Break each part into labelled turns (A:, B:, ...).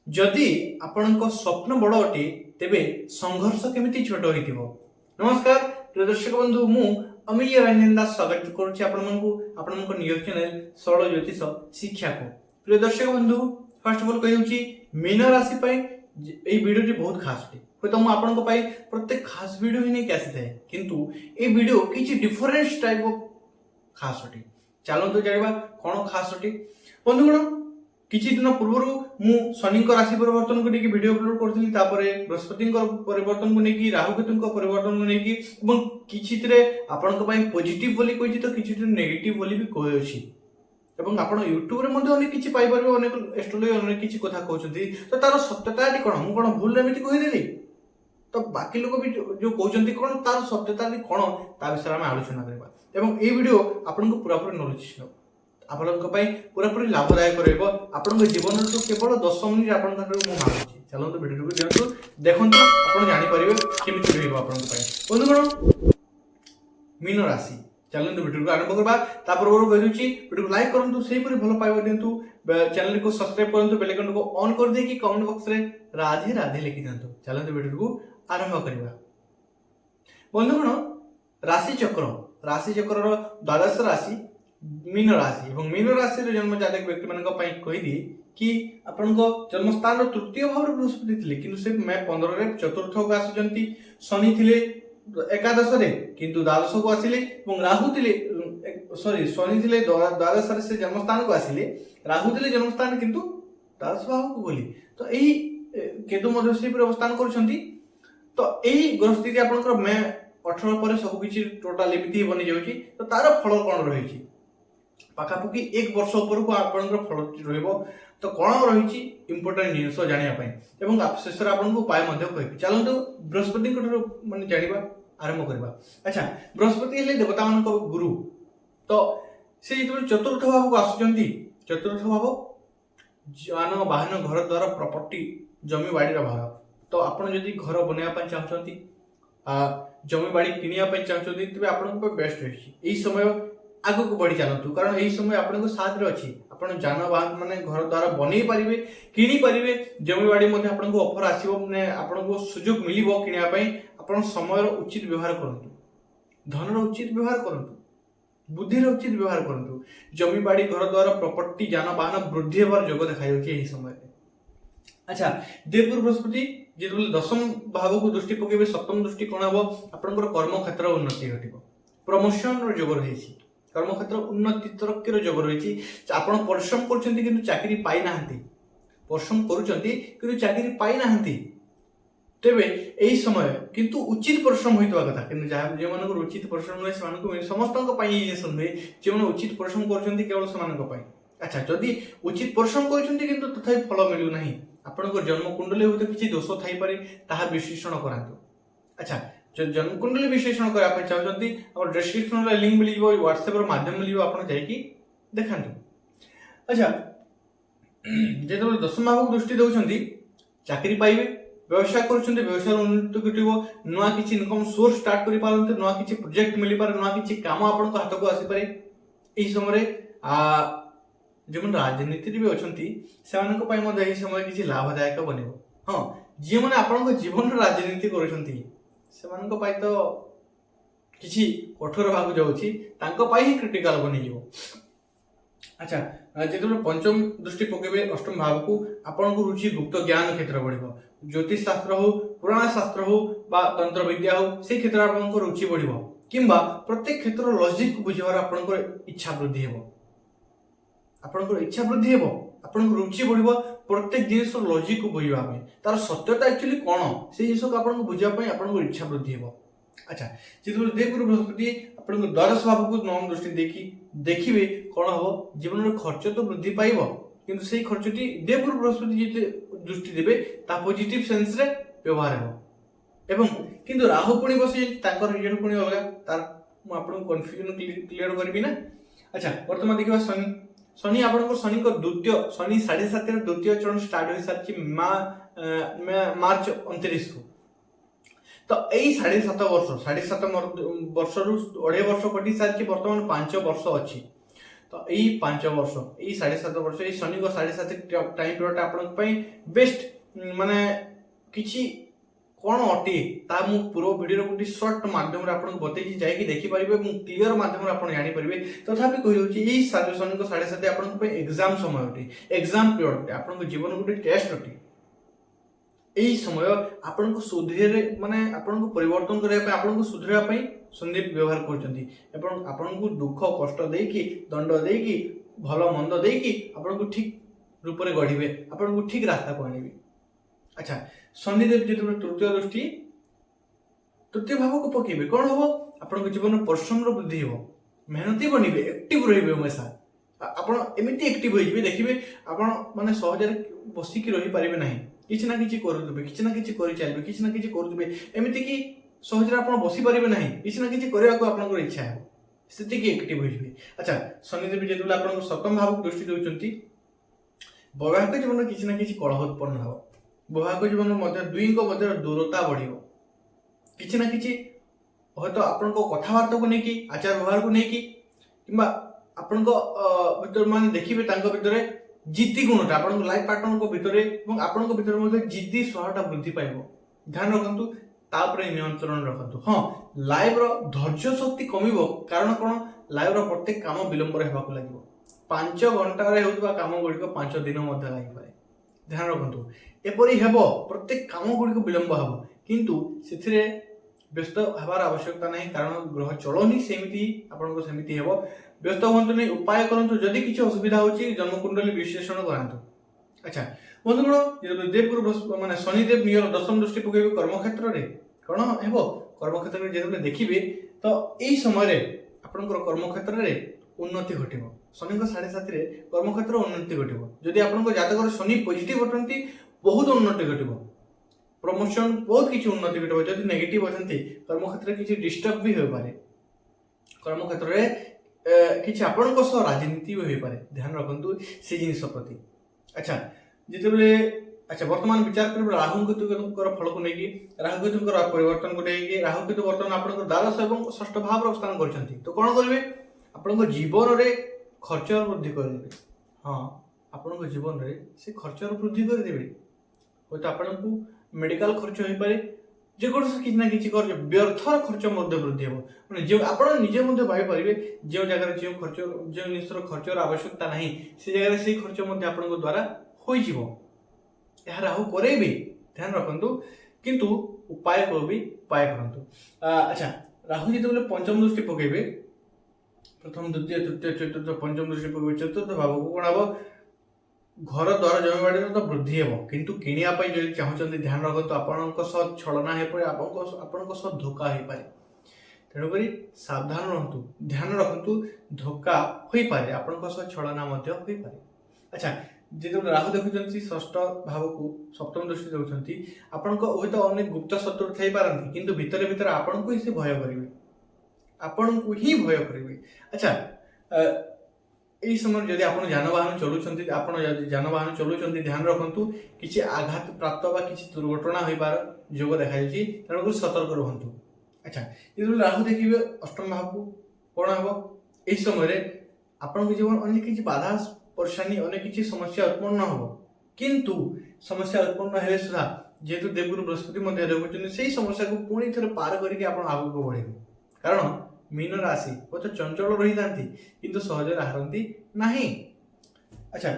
A: जदि आपण स्वप्न बड़ अटे तेबे संघर्ष केमिति छोट होइतिबो। नमस्कार प्रिय दर्शक बंधु, मु अमीय रंजन दास स्वागत करुछि आपन निज चैनल सरल ज्योतिष शिक्षा को। प्रिय दर्शक बंधु, फर्स्ट ऑफ ऑल कहउछि मीन राशि पय एई वीडियोटी बहुत खास अटे। तो मु आपन पय प्रत्येक खास वीडियो ही नहीं आसी थाए, किंतु ए वीडियो किछि डिफरेंट टाइप ऑफ खास अटे। चलंतु जानिबा कोन खास अटे। बंधुगण, किछि दिन पूर्व मु शनि राशि परिवर्तन को लेकिन वीडियो अपलोड करथिली, तापरे बृहस्पति परिवर्तन को लेकिन राहु केतु परिवर्तन को लेकिन एवं किछि तरे आपन को पय पॉजिटिव बोली कहिछि तो किछि तरे नेगेटिव बोली भी कहि अछि। एवं आपण YouTube रे मध्ये अनेक किछि पाइ परबे, अनेक एस्ट्रोलॉजी अनेक किछि कथा कहउछथि, तो तार सत्यता एटी कोन मु कोन भूल एमिति कहि देली। तो बाकी लोग भी जो कहउछथि कोन तार सत्यता एटी कोन ता विषय हम आलोचना करबा। एवं ए वीडियो आपन को पूरा पूरा नॉलेज छ आपण पूरा पूरी लाभदायक रहइबो। आपण जीवन तो केवल 10 मिनिट आपण मु मांगुछि। चलंतु वीडियो को देखंतु देखंतु आपण जानि परिबे केमिति रहइबो आपण पय। बंधुगण, मीन राशि, चलंतु वीडियो को आरंभ करबा। ता पूर्व कहउछि वीडियो को लाइक करंतु, सेहि परि भलो पाइबो देंतु, चैनल को सब्सक्राइब करंतु, बेल आइकन को ऑन कर दे कि कमेंट बॉक्स रे राधे राधे लिखि देंतु। चलंतु वीडियो को आरंभ करबा। बंधुगण, राशि चक्र द्वादश राशि मीन राशि एवं मीन राशि रे जन्म जातक व्यक्ति मानक पई कहि दी कि आपन को जन्म स्थान रो तृतीय भाव रे बृहस्पति थिले, किंतु से मे 15 रे चतुर्थ को आसुचंती। शनि थिले एकादश रे किंतु द्वादश को आसिले, एवं राहु थिले शनि थिले द्वादश रे से जन्म स्थान को आसिले, राहु थिले जन्म स्थान किंतु द्वादश भाव को बोली। तो एही केतु मध्य से पर अवस्थान करछंती। तो एही ग्रहस्थिति आपन को मे 18 पर सब किछि टोटल एमिति बनि जाउची। तो तार फल कोन रहिछि पाखापाखि 1 वर्ष ऊपर को आपन फल रहिबो। तो कौन रही इंपोर्टेंट जिनस जानिया पई एवं शेष आपन को उपाय मध्ये कहबी। चलंतु बृहस्पति माने जानिबा आरंभ करबा। अच्छा, बृहस्पति हेले देवता मान को गुरु। तो से जो चतुर्थ भाव को आसुचंती, चतुर्थ भाव जान वाहन घर द्वारा प्रॉपर्टी जमी बाड़ी रा भाव। तो आपन जदि घर बनेया पई चाहछंती, जमी बाड़ी किनिया पई चाहछंती, तबे आपन को बेस्ट रही एई समय आगु को बढ़ी चलतु। कारण एही समय आपन को साथ रे अछि, आपन जानवाहन माने घर द्वारा बनै परिबे, किनी परिबे, जमी बाड़ी मध्ये आपन को ऑफर आसीबो, माने आपन को सुयोग मिलिबो किनिया पई। आपन समय रो उचित व्यवहार करंतु, धन रो उचित व्यवहार करंतु, बुद्धि रो उचित व्यवहार करंतु। जमी बाड़ी घर द्वारा प्रॉपर्टी जानवाहन वृद्धि हेबार योग देखाइ अछि एही समय रे। अच्छा, देवगुरु बृहस्पति जेतबेले दशम भाव को दृष्टि पकेबे, सप्तम दृष्टि कोन हबो आपन को कर्म क्षेत्र उन्नति घटिबो, प्रमोशन रो योग रहिछि, कर्म क्षेत्र उन्नति तरक्कीर योग रही। आपण परिश्रम करछंती किंतु चाकरी पाई नाहंती, परिश्रम करूछंती किंतु चाकरी पाई नाहंती, तेबे एही समय किंतु उचित परिश्रम होइतबा कथा। किंतु जे मानको उचित परिश्रम होय से मानको समस्तक पई ये संबे जे माने उचित परिश्रम करछंती केवल समानक पई। अच्छा, जदि उचित परिश्रम करछंती किंतु तथापि फल मिलु नाही, आपण को जन्म कुंडली होते किछि दोष थाई पारे, ताहा विश्लेषण करांतु। अच्छा, जो जन्म कुंडली विश्लेषण करा पे चाहछंती, और डिस्क्रिप्शन रे लिंक मिलिबो, WhatsApp रो माध्यम मिलिबो, आपण जाई कि देखंतु। अच्छा, जेतबे दशम भाव को दृष्टि दउछंती, चाकरी पाइबे, व्यवसाय करछंती, व्यवसाय उन्नति घटिबो, नुवा किछि इनकम सोर्स स्टार्ट करि पारंते, नुवा किछि प्रोजेक्ट मिलि पारे, नुवा किछि काम आपण को हाथ को आसी पारे। एही समय रे जेमन राजनीति रे भी अछंती सेमान को पय मध्ये एही समय किछि लाभदायक बनिबो। हां, जे माने आपण को जीवन राजनीति करछंती सेमान को पाई तो किछि कठोर भाग जाउछि, तांको पाई ही क्रिटिकल बनि जिवो। अच्छा, जेतबे पंचम दृष्टि पकेबे अष्टम भाव को, आपण को रुचि गुप्त ज्ञान क्षेत्र बढ़िबो, ज्योतिष शास्त्र हो, पुराण शास्त्र हो बा तंत्र विद्या हो, से क्षेत्र आपण को रुचि बढ़िबो, किंबा प्रत्येक क्षेत्र लॉजिक बुझिबार आपण को इच्छा वृद्धि हेबो। आपण को इच्छा वृद्धि हेबो, आपण को रुचि बढ़िबो, प्रत्येक जिनिस लॉजिक को बुझिबा में, तार सत्यता एक्चुअली कोन से जिनिस को आपण को बुझिबा पई आपण को इच्छा वृद्धि हेबो। अच्छा, जेतबे देवगुरु बृहस्पति आपण को द्वादश भाव को नवम दृष्टि देखिबे, कोन हबो जीवन रो खर्च तो वृद्धि पाइबो, किंतु सेही खर्चटी देवगुरु बृहस्पति जेते दृष्टि देबे ता पॉजिटिव सेंस रे व्यवहार हेबो। एवं किंतु राहु पुणी बसी तांकर रिजल्ट पुणी अलगा, तार मु आपण को कन्फ्यूजन क्लियर करबी ना। अच्छा, वर्तमान देखिबा शनि आपण को शनि को द्वितीय शनि 7.5 रे द्वितीय चरण स्टार्ट होई सारछि मार्च 29 को। तो एई 7.5 वर्ष 7.5 वर्ष रु 2.5 वर्ष कटि सारछि, वर्तमान 5 वर्ष अछि। तो यही 5 वर्ष यही 7.5 वर्ष यही शनि को 7.5 टाइम पीरियड आपण बेस्ट माने किछि कौन अटे ता मु पूरा वीडियो गोटे सर्ट माध्यम आपको बतई जाकि देखिपारे क्लीयर माध्यम आप जानीपारे तथापि कही यही शनि को 7.5 आप एग्जाम समय अटे एग्जाम पीरियड अटे आप जीवन गोटे टेस्ट अटे यही समय आपण को सुधेरे माने आपण को परिवर्तन करने आपण को सुधरवा संदीप व्यवहार कर दुख कष्ट देकी दंड देकी भल मंद देकी आपण को ठीक रूप में गढ़े आपण को ठीक रास्ता को आने। अच्छा शनिदेव जो तृतीय दृष्टि तृतीय भाव को पकेबे कौन हम आपण जीवन परिश्रम वृद्धि हो मेहनती बनबे एक्टिव रहिबे हमेशा आपण एमिति एक्टिव होइबे देखिबे आपण माने सहज बसिकी रही पारिबे नाही किछि ना किछि करूथबे किछि ना किछि करि चलबे किछि ना किछि करूथबे एमिति कि सहज आपण बसि पारिबे नाही किछि ना किछि करिया को आपनकर इच्छा है स्थिति की एक्टिव होइबे। अच्छा शनिदेव जेतुले आपण सप्तम भाव को दृष्टि देउचंती वैवाहिक जीवन किछि ना किछि कलह उत्पन्न हो वैवाहिक जीवन मध्य दुईक मध्य दूरता बढ़िबो किछि ना किछि हयतो आपनको कथावार्ता को नेकी आचार व्यवहार को नेकी किंबा आपनको भीतर माने देखिबे तांको भीतर जिद्दी गुणटा आपनको लाइफ पार्टनर को भीतर एवं आपनको भीतर मध्य जिद्दी स्वभावटा वृद्धि पाइबो ध्यान रखंतु तापरे नियंत्रण रखंतु। हाँ लाइफ रो धैर्य शक्ति कमिबो कारण कोन लाइफ रो प्रत्येक काम विलंब रे हेबाकू लागिबो 5 घंटा रे होतबा काम गुडी को 5 दिन मध्य लागि पारे ध्यान रखंतु एपरि हेबो प्रत्येक काम गुडी को विलंब हेबो किंतु सेथिरे व्यस्त हबार आवश्यकता नहीं कारण ग्रह चलनी सेमिति आपनको सेमिति हेबो व्यस्त होंतु नहीं उपाय करंतु जदि किछि असुविधा होची जन्म कुंडली विश्लेषण करंतु। अच्छा बंधुगण देवगुरु माने शनिदेव नियर दशम दृष्टि पकेबे कर्म क्षेत्र रे कोन हेबो कर्म क्षेत्र रे जेते देखिबे तो एई समय रे आपनकर कर्म क्षेत्र रे उन्नति घटिबो शनि को 7.5 रे कर्म क्षेत्र उन्नति घटिबो जदि आपनको जातक शनि पॉजिटिव अटंती बहुत उन्नति घटिबो प्रमोशन बहुत किछि उन्नति घटिबो जदि नेगेटिव अटंती कर्म क्षेत्र किछि डिस्टर्ब भी होय पारे कर्म क्षेत्र रे किछि आपनको सह राजनीति होय पारे ध्यान रखंतु से जिनिस प्रति। अच्छा जितेबले अच्छा वर्तमान विचार कर राहु केतुकर फल को लेकी राहु केतुकर परिवर्तन को लेकी राहु केतु वर्तमान आपनकर द्वादश एवं षष्ठ भाव रो स्थान करछंती तो कोन करबे आपनकर जीवन रे खर्च वृद्धि कर देबे। हां आपनकर जीवन रे से खर्च वृद्धि कर देबे हो तो आपनकु मेडिकल खर्च होई पारे जे कोन से किछ ना किछ कर व्यर्थ खर्च मध्ये वृद्धि हो माने जे आपण निजे मध्ये भाई परिबे जे जगह रे जे खर्च जे निस्तर खर्च रो आवश्यकता नाही से जगह रे से खर्च मध्ये आपनकर द्वारा होई जीवो यह राहु करे भी ध्यान रखंतु किंतु उपाय को भी उपाय करंतु। अच्छा राहु जेतेबेले पंचम दृष्टि पकेबे प्रथम द्वितीय तृतीय चतुर्थ पंचम दृष्टि पकेबे चतुर्थ भाव को कोन हबो घर द्वार जमीबाड़ी तो वृद्धि हेबो किंतु किनिया पई जदि चाहउचंती ध्यान रखंतु आपनक सह छलना हे परे आपनक सह धोखा हे पारे तेणु करी सावधान रहंतु ध्यान रखंतु धोखा होई पारे आपनक सह छलना मध्य होई पारे। अच्छा जेतो राहु देखुचंती षष्ठ भाव को सप्तम दृष्टि देउचंती आपनको ओहि तो अनेक गुप्त शत्रु थई पारंती किंतु भितरे भितरे आपनको ही से भय करिवे आपनको ही भय करिवे। अच्छा एई समय जदि आपण जानवाहन चलुचंती आपण जदि जानवाहन चलुचंती ध्यान रखंतु किछि आघात प्राप्त बा किछि दुर्घटना होई पार योग देखा जायछि तेणु सतर्क रहंतु। अच्छा जेतो राहु देखिबे अष्टम भाव को कोन हबो एई समय रे आपण जीवन अनेक किछि बाधा परेशानी अनेक किछि समस्या उत्पन्न हो किंतु समस्या उत्पन्न हेले सुधा जेतु देवगुरु बृहस्पति मध्य देखुचंती सेही समस्या को पुणी थरे पार करिके आपण आगु को बढ़िबे कारण मीन राशि वो तो चंचल रही थांती किंतु सहज हारंती नहीं। अच्छा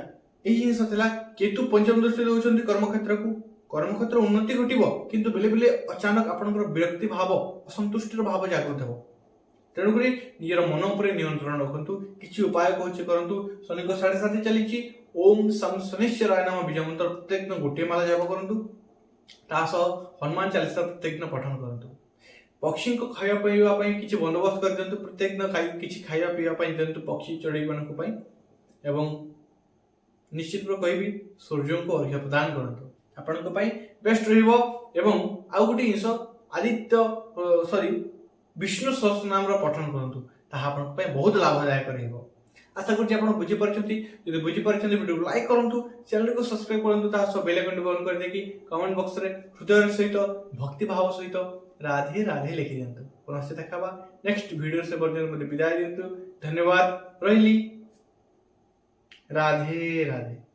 A: एई जिनिस थला केतु पंचम दृष्टि देउचंती कर्मक्षेत्र को कर्मक्षेत्र उन्नति घटिबो किंतु बेले बेले अचानक आपनकर विरक्ति भाव असंतुष्टिर भाव जागृत हो तेणु करी निजर मन उपर नियंत्रण रखंतु किछि उपाय कहछि करंतु शनि को 7.5 चलीछि ओम सम शनिश्चराय नमः बीज मंत्र प्रत्येक दिन गोटे माला जप करंतु तासह हनुमान चालीसा प्रत्येक दिन पठन करंतु पक्षी को खाया पीवा पई किछि बंदोबस्त कर दियंतु प्रत्येक दिन किछि खाया पीवा पई दियंतु पक्षी चढ़ई मानक पई एवं निश्चित रूप कहबी सूर्य को अर्घ्य प्रदान करंतु आपनक पई बेस्ट रहिबो एवं आउ गोटे जिंस आदित्य सॉरी विष्णु सहस्र नाम पठन करंतु ताहा आपनक पई बहुत लाभदायक रहिबो। आशा करछि आपण बुझि परछंती यदि बुझि परछंती वीडियो लाइक करंतु चैनल को सब्सक्राइब करंतु ताहा सब बेल आइकन ऑन कर देकी कमेंट बॉक्स रे हृदय सहित भक्ति भाव सहित राधे राधे लिखि दियंतु पुनः से देखाबा नेक्स्ट वीडियो से वर्जन मध्ये विदाय दियंतु धन्यवाद रहिली। ରାଧେ ରାଧେ।